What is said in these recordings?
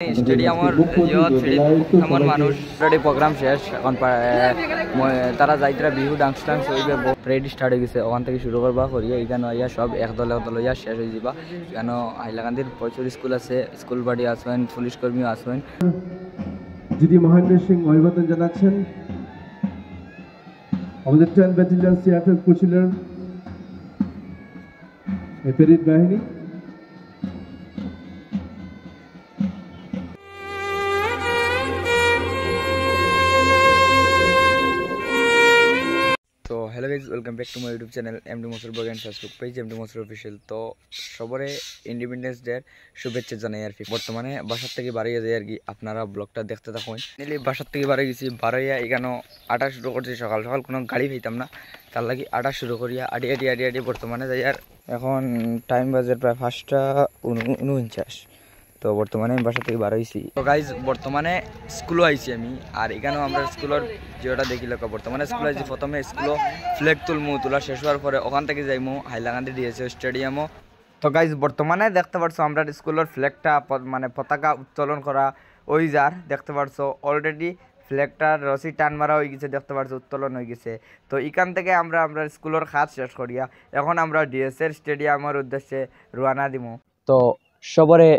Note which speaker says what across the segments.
Speaker 1: স্টেডিয়ামের এমন মানুষ অলরেডি প্রোগ্রাম শেষ এখন তারা যাইতরা বিহু ডান্স টান্স হইবে রেডি স্টার্ট হয়ে গেছে ওখান থেকে শুরু করবা করিয়া এখানে ইয়া সব একদল ইয়া শেষ হয়ে যাবা কেন হাইলাকান্দির প্রচুর স্কুল আছে স্কুল বাড়ি আসবেন পুলিশ কর্মীও আসবেন
Speaker 2: জিডি মহেন্দ্র সিং অভিবাদন জানাচ্ছেন আমাদের 10 ব্যাটালিয়ন সিআরপিএফ কুচিলার প্যারেড বাহিনী
Speaker 1: তো hello guys welcome back to my YouTube channel MD Masur blog and Facebook page MD Masur official. তো সবরে ইন্ডিপেন্ডেন্স ডের শুভেচ্ছা জানাই আর কি। বর্তমানে বাসার থেকে বাড়িয়ে যায় আর কি, আপনারা ব্লগটা দেখতে থাকুন। নিলে বাসার থেকে বাড়িয়ে গেছি, বাড়াইয়া এখানে আটা শুরু করছি সকাল সকাল, কোনো গাড়ি পাইতাম না, তার লাগি আটা শুরু করিয়া আড়ি বর্তমানে যাই। আর এখন টাইম বাজে প্রায় 5:49। তো বর্তমানে আমি বাসা থেকে বার হয়েছি। তো গাইজ বর্তমানে স্কুলও আইছি আমি, আর এখানেও আমরা স্কুলের যেটা দেখিল বর্তমানে স্কুল আইছি। প্রথমে স্কুলও ফ্ল্যাগ তোলা শেষ হওয়ার পরে ওখান থেকে যাইমু হাইলাকান্দি ডিএসএ স্টেডিয়ামও। তো গাইজ বর্তমানে দেখতে পারছো আমরা স্কুলের ফ্ল্যাগটা মানে পতাকা উত্তোলন করা ওই যার দেখতে পারছো অলরেডি ফ্ল্যাগটার রশি টান মারা হয়ে গেছে, দেখতে পারছো উত্তোলন হয়ে গেছে। তো এখান থেকে আমরা স্কুলের কাজ শেষ করিয়া এখন আমরা ডিএসএ স্টেডিয়ামের উদ্দেশ্যে রওনা দিমু। তো সবরে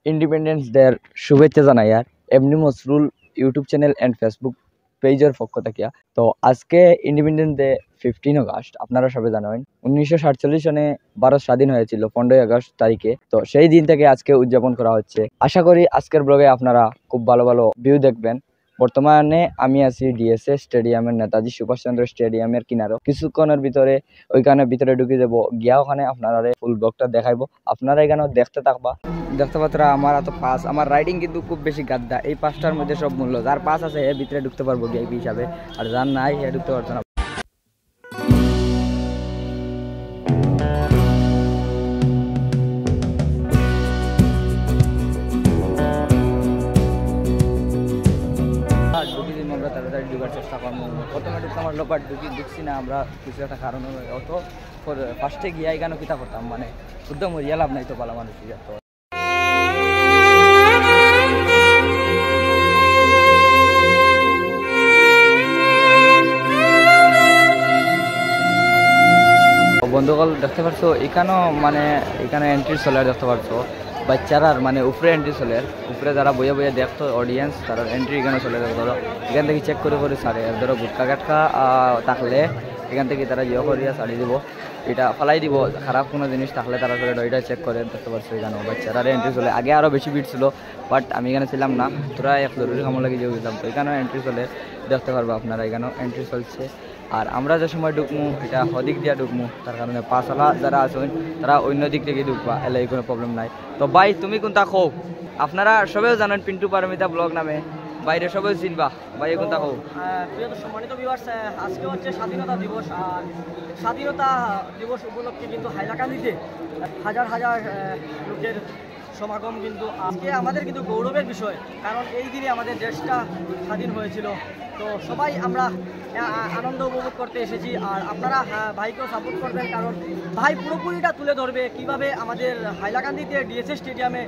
Speaker 1: ইন্ডিপেন্ডেন্স ডের শুভেচ্ছা জানাই আর MD Masrul YouTube channel and Facebook পেজের পক্ষ থেকে। তো আজকে ইন্ডিপেন্ডেন্স ডে 15 আগস্ট, আপনারা সবাই জানেন 1947 সনে ভারত স্বাধীন হয়েছিল 15 আগস্ট তারিখে। তো সেই দিন থেকে আজকে উদযাপন করা হচ্ছে। আশা করি আজকের ব্লগে আপনারা খুব ভালো ভালো ভিউ দেখবেন। বর্তমানে আমি আছি ডিএসএ স্টেডিয়ামের নেতাজি সুভাষচন্দ্র স্টেডিয়ামের কিনারো। কিছুক্ষণের ভিতরে ওইখানে ভিতরে ঢুকে যাবো, গিয়া ওখানে আপনারা ফুল ব্লগটা দেখাইবো, আপনারা এখানে দেখতে থাকবা। দেখতে পাত্রা আমার এত পাস, আমার রাইডিং কিন্তু খুব বেশি গাদ্দা। এই পাসটার মধ্যে সব মূল্য, যার পাস আছে এর ভিতরে ঢুকতে পারবো ভিআইপি হিসাবে, আর যার নাই হে ঢুকতে পারতো না। আমরা তাড়াতাড়ি ঢুকার চেষ্টা করবো। প্রথমে ঢুকতে আমার লোক ঢুকছি না আমরা, কিছু একটা কারণ অত ফার্স্টে গিয়ে কেন কিতা করতাম, মানে শুদ্ধ মরিয়া লাভ নাই তো পালা মানুষ। বন্ধুগণ দেখতে পারছো এখানেও মানে এখানে এন্ট্রি চলে দেখতে পারছো বাচ্চারার মানে উপরে এন্ট্রি চলে, উপরে যারা বইয়া দেখতো অডিয়েন্স তারা এন্ট্রি এখানে চলে যাবে। ধরো এখান থেকে চেক করে সারে, ধরো গুটকা গাটকা থাকলে এখান থেকে তারা ইয়ে করিয়া ছাড়িয়ে দিব, এটা ফেলাই দিব। খারাপ কোনো জিনিস থাকলে তারা এটা চেক করে। দেখতে পাচ্ছ এখানেও বাচ্চারা এন্ট্রি চলে। আগে আরও বেশি ভিড় ছিল, বাট আমি এখানে ছিলাম না, তোরা এক জরুরি কামো লাগে যেও গেছিলাম। তো এখানেও এন্ট্রি চলে, দেখতে পারবো আপনারা এখানেও এন্ট্রি চলছে। আর আমরা যে সময় ঢুকমু এটা হদিক দিয়া ঢুকমু, তার কারণে পাঁচলা যারা আছেন তারা অন্য দিক থেকে ঢুকবা, এলাই কোনো প্রবলেম নাই। তো ভাই তুমি কোনটা খো, আপনারা সবাই জানেন পিন্টু পারমিতা ব্লগ নামে, বাইরে সবাই চিনবা, ভাই কোনটা খো।
Speaker 3: প্রিয় সম্মানিত ভিউয়ার্স, আজকে হচ্ছে স্বাধীনতা দিবস। আর স্বাধীনতা দিবস উপলক্ষে কিন্তু হাইলাকান্দিতে হাজার হাজার লোকের সমাগম কিন্তু আজকে আমাদের কিন্তু গৌরবের বিষয়, কারণ এই দিনে আমাদের দেশটা স্বাধীন হয়েছিল। তো সবাই আমরা আনন্দ উপভোগ করতে এসেছি, আর আপনারা ভাইকেও সাপোর্ট করবেন, কারণ ভাই পুরোপুরিটা তুলে ধরবে কিভাবে আমাদের হাইলাকান্দিতে ডিএসএ স্টেডিয়ামে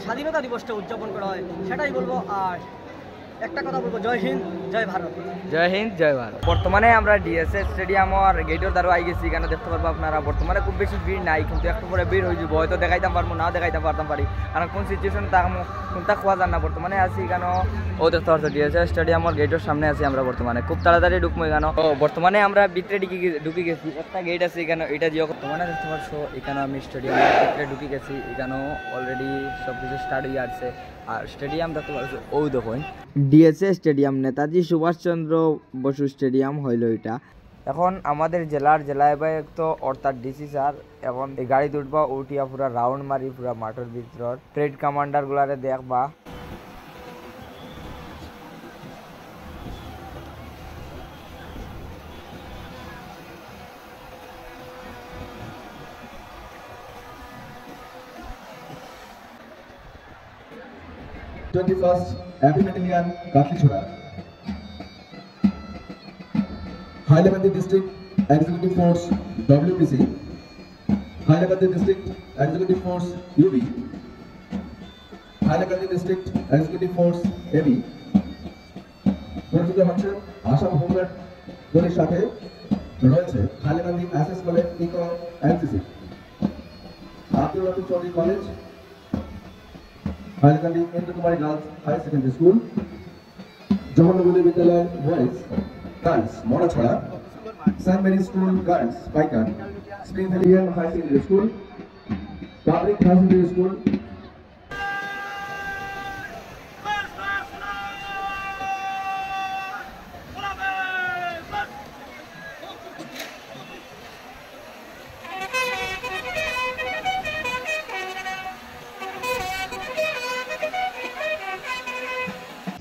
Speaker 3: স্বাধীনতা দিবসটা উদযাপন করা হয়, সেটাই বলবো। আর একটা কথা বলবো, জয় হিন্দ জয় ভারত।
Speaker 1: জয় হিন্দ জয় ভারত। বর্তমানে আমরা ডিএসএ স্টেডিয়াম আর গেটের দ্বারা আই গেছি, এখানে দেখতে পারবো আপনারা বর্তমানে খুব বেশি ভিড় নাই, কিন্তু একটু পরে ভিড় হয়ে যাবো, হয়তো দেখাইতাম পারবো না দেখাইতে পারতাম পারি, কারণ কোন সিচুয়েশন কোনটা খোয়া যান না। বর্তমানে আছি এখানে ও দেখতে পাচ্ছ ডিএসএ স্টেডিয়ামের গেটের সামনে আছি আমরা বর্তমানে, খুব তাড়াতাড়ি ঢুকবো এখানে। ও বর্তমানে আমরা ভিতরে ঢুকে গেছি, একটা গেট আছে এখানে, এটা দিয়ে বর্তমানে দেখতে পাচ্ছ এখানে আমি স্টেডিয়ামের ভিতরে ঢুকে গেছি, এখানেও অলরেডি সব কিছু স্টার্ট হয়ে আসছে। আর স্টেডিয়াম দেখতে পাচ্ছ ও দেখুন DSA stadium, Netaji Subhash Chandra Bose stadium হইল এটা। এখন আমাদের জেলায় তো অর্থাৎ ডিসি স্যার এখন এই গাড়ি উঠবা, উঠিয়া পুরা রাউন্ড মারি পুরা মাঠের ভিতর ট্রেড কমান্ডার গুলারে দেখবা।
Speaker 2: Battalion Katlichhora, Hailakandi District Executive Force WPC, Hailakandi District Executive Force UB, Hailakandi district executive force AB পরিচিত হচ্ছেন আসাম হোমগার্ড দলের সাথে রয়েছে হাইলাকান্দি এসএস কলেজ ইকো NCC, Abdul Latif Chowdhury college, Hailakandi Indu Kumari girls higher secondary school, Jawaharnagar Vidyalaya boys girls Marachhara, Saint Mary school girls Paikan, spring valley higher secondary school, public higher secondary school,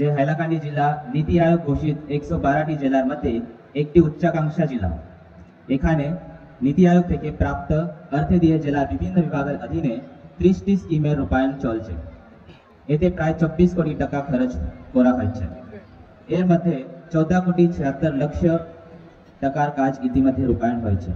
Speaker 4: যে হাইলাকান্দি জেলা নীতি আয়োগ ঘোষিত 112টি জেলার মধ্যে একটি উচ্চাকাঙ্ক্ষা জেলা। এখানে নীতি আয়োগ থেকে প্রাপ্ত অর্থ দিয়ে জেলার বিভিন্ন বিভাগের অধীনে 30টি স্কিমের রূপায়ণ চলছে। এতে প্রায় 24 কোটি টাকা খরচ করা হয়েছে। এর মধ্যে 14 কোটি 76 লক্ষ টাকার কাজ ইতিমধ্যে রূপায়ণ হয়েছে।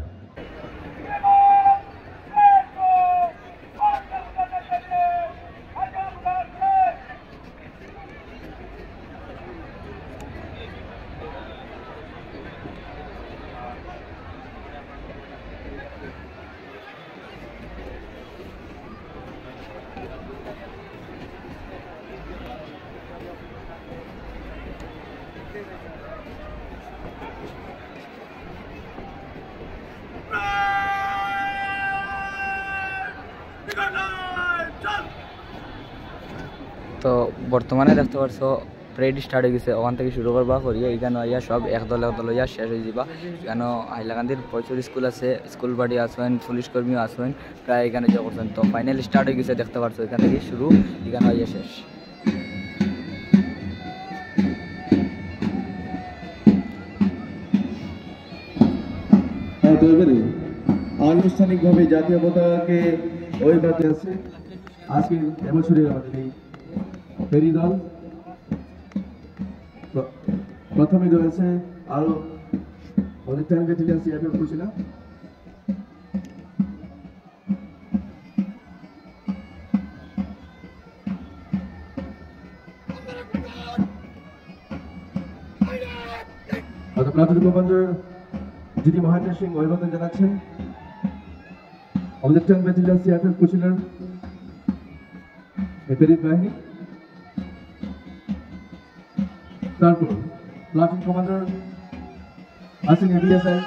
Speaker 1: তো বর্তমানে দেখতে পারছো প্রেড স্টার্ট হয়ে গেছে, ওখান থেকে শুরু করবা করিয়া এখানে ইয়া সব একদল ইয়া শেষ হয়ে যাবা। এখানে হাইলাকান্দির প্রচুর স্কুল আছে, স্কুল বাড়ি আসবেন, পুলিশ কর্মীও আসবেন, প্রায় এখানে যা করছেন। তো ফাইনাল স্টার্ট হয়ে গেছে দেখতে পারছো, এখান থেকে শুরু, এখানে ইয়া শেষ।
Speaker 2: আনুষ্ঠানিকভাবে জাতীয় পতাকাকে অভিবাদন আছে আজকে এবছরের আমাদের এই ফেরি দল। প্রথমে রয়েছে আরো অনেক টাইম ব্যাটালিয়ন সিআরপিএফ করছিল, প্রাথমিক কমান্ডার জিডি মহেন্দ্র সিং অভিবাদন জানাচ্ছেন। আমাদের টাইম ব্যাটালিয়ন সিআরপিএফ করছিলেন এফএরি বাহিনী। তারপর প্লাটুন কমান্ডার আছেন ABSI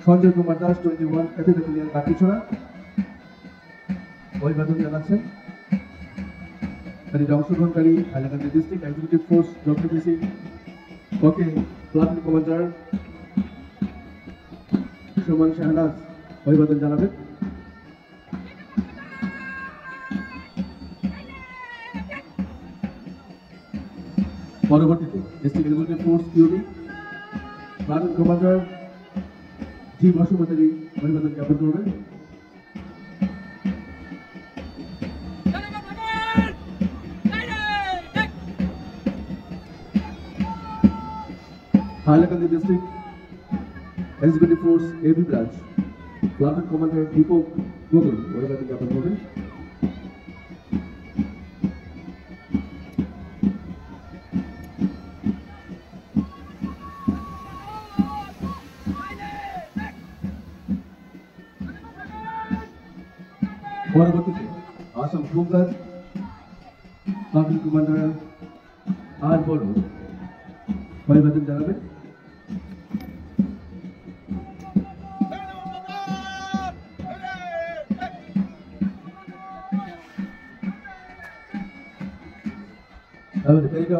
Speaker 2: Sanjay Kumar Das 21 FA battalion Katichhara, অভিবাদন জানাচ্ছেন। এর অংশগ্রহণকারী Hailakandi district executive force WBC okay platoon commander Suman Shahnaz অভিবাদন জানাবেন। পরবর্তীতে district executive force UB platoon commander G Basumatary অভিবাদন জ্ঞাপন করবেন। Hailakandi district executive force AB branch platoon commander Dipak Gogoi অভিবাদন জ্ঞাপন করবেন। পরবর্তীতে আসাম হোমগার্ড প্লাটুন কমান্ডার আর বড় অভিবাদন জানাবেন।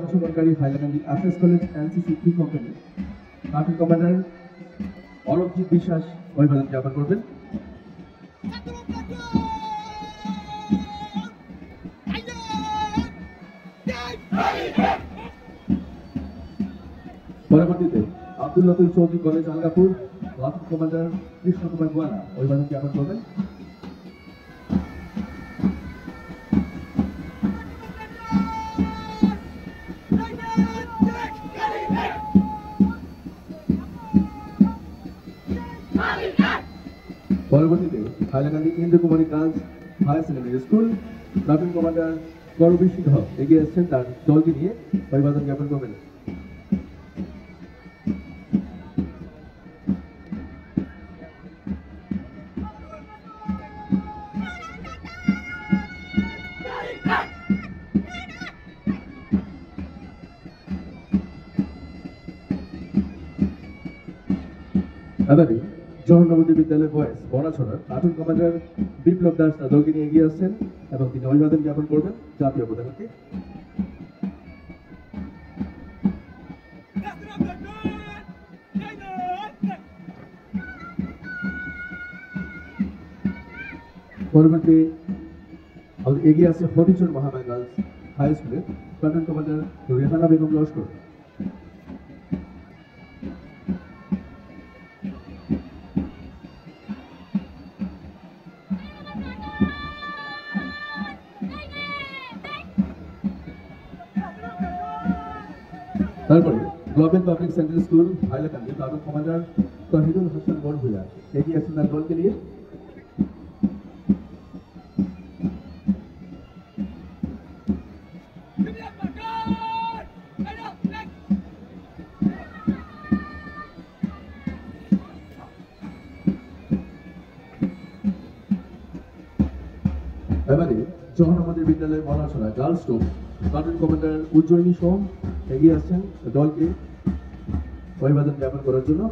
Speaker 2: অংশগ্রহণকারী হাইলাকান্দি এসএস কলেজ এনসিসি কি company platoon commander Alakjit Biswas অভিবাদন জ্ঞাপন করবেন। পরবর্তীতে Abdul Latif Chowdhury college Algapur platoon commander Krishna Kumar Goala অভিবাদন জ্ঞাপন করবেন। পরবর্তীতে Hailakandi Indu Kumari girls higher secondary school platoon commander Karbir Singha এগিয়ে আসছেন তার দলকে নিয়ে অভিবাদন জ্ঞাপন করবেন। এবারে জওহর নবোদয় বিদ্যালয় বয়েজ বনাছড়ার প্লাটুন কমান্ডার বিপ্লব দাস তার দলকে নিয়ে এগিয়ে আসছেন এবং তিনি অভিবাদন জ্ঞাপন করবেন জাতীয় পতাকাকে। পরবর্তী আমাদের এগিয়ে আছে ফটিকচন্দ্র মহামায়া গার্লস হাই স্কুলের প্লাটুন কমান্ডার রেহানা বেগম লস্কর। তারপরে global public central school Hailakandi platoon commander Tahidul Hasan Barbhuiya এগিয়ে আছেন তার দলকে নিয়ে। এবারে Jawahar Navodaya Vidyalaya Banachhara girls school platoon commander Ujjayini Som এগিয়ে আসছেন দলকে অভিবাদন জ্ঞাপন করার জন্য।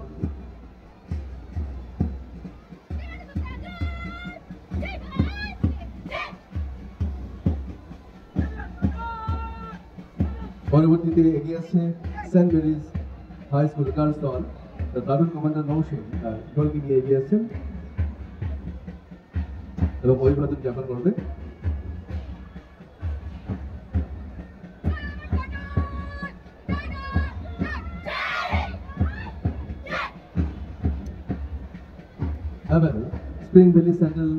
Speaker 2: পরবর্তীতে এগিয়ে আসছে Saint Mary's High School girls দল প্লাটুন কমান্ডার নৌসেন দলকে নিয়ে এগিয়ে আসছেন এবং অভিবাদন জ্ঞাপন করবে। এবারে Spring Valley Central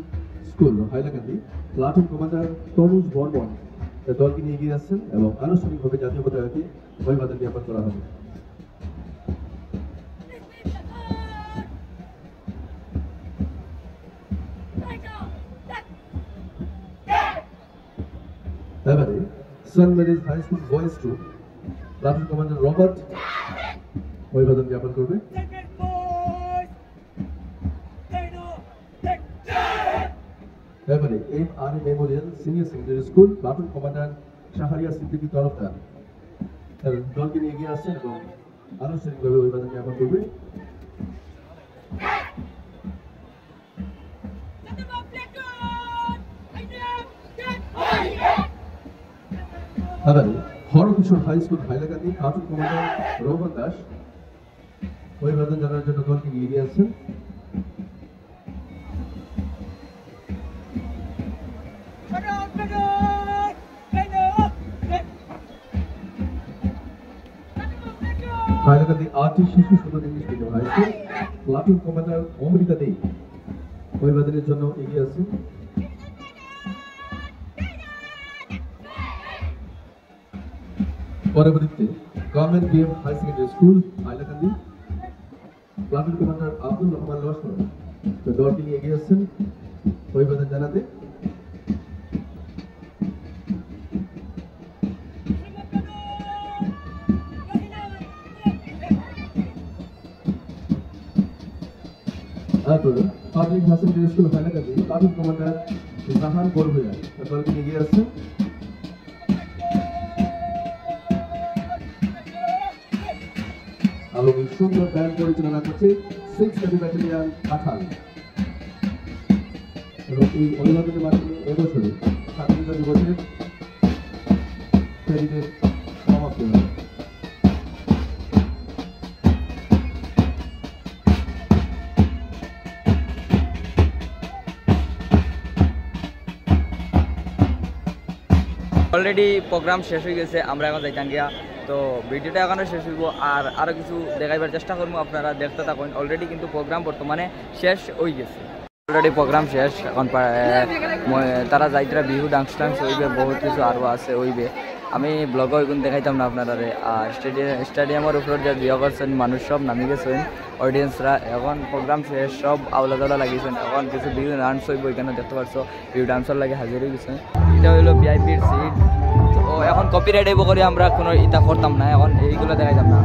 Speaker 2: school Hailakandi platoon commander Tanuj Barman দলকে নিয়ে এগিয়ে আসছেন এবং আনুষ্ঠানিকভাবে জাতীয় পতাকাকে অভিবাদন জ্ঞাপন করা হবে। এবারে Saint Mary's High School boys two platoon commander Robert অভিবাদন জ্ঞাপন করবে। এবারে MR Memorial Senior Secondary school platoon commander Shahriya Siddiqui Tarafdar তার দলকে নিয়ে এগিয়ে আসছেন এবং আনুষ্ঠানিকভাবে অভিবাদন জ্ঞাপন করবে। এবারে Harakishore high school Hailakandi platoon commander Rohan Das অভিবাদন জানানোর জন্য দলকে নিয়ে এগিয়ে আসছেন। Hailakandi Arti Shishu Sundar English medium high school platoon commander Amrita De অভিবাদনের জন্য এগিয়ে আসছেন। পরবর্তীতে government BM high secondary school Hailakandi platoon commander Abdul Rahman Laskar দলকে নিয়ে এগিয়ে আসছেন অভিবাদন জানাতে। তারপরে public high secondary school Hailakandi platoon commander Jahan Barbhuiya দলকে নিয়ে এগিয়ে আসছেন। এবং সুন্দর ব্যান্ড পরিচালনা করছে 6th ব্যাটালিয়ন কাঁঠাল এবং এই অভিবাদনের মাধ্যমে এবছরে স্বাধীনতা দিবসের প্যারেডের সমাপ্তি হবে।
Speaker 1: অলরেডি প্রোগ্রাম শেষ হয়ে গেছে, আমরা এখন যাইতাম গিয়া। তো ভিডিওটা এখনো শেষ হইব আর আরও কিছু দেখাইবার চেষ্টা করবো, আপনারা দেখতে থাকুন। অলরেডি কিন্তু প্রোগ্রাম বর্তমানে শেষ হয়ে গেছে। অলরেডি প্রোগ্রাম শেষ এখন তারা যাইতরা বিহু ডান্স টান্স হইবে বহুত কিছু আরও আছে হইবে আমি ব্লগও এগুন দেখাইতাম না আপনারে আর স্টেডিয়ামের উপর যে বিয়া করছেন মানুষ সব নামি গেছেন অডিয়েন্সরা এখন প্রোগ্রাম শেষ সব আওলা দাওলা লাগিয়েছেন এখন কিছু বিহু ডান্স হইব এখানে দেখতে পারছো বিহু ডান্সর লাগে হাজির হয়ে গেছে এটা হইলো ভিআইপির সিট তো এখন কপিরাইট হইব করে আমরা কোনো ইটা করতাম না এখন এইগুলো দেখাইতাম না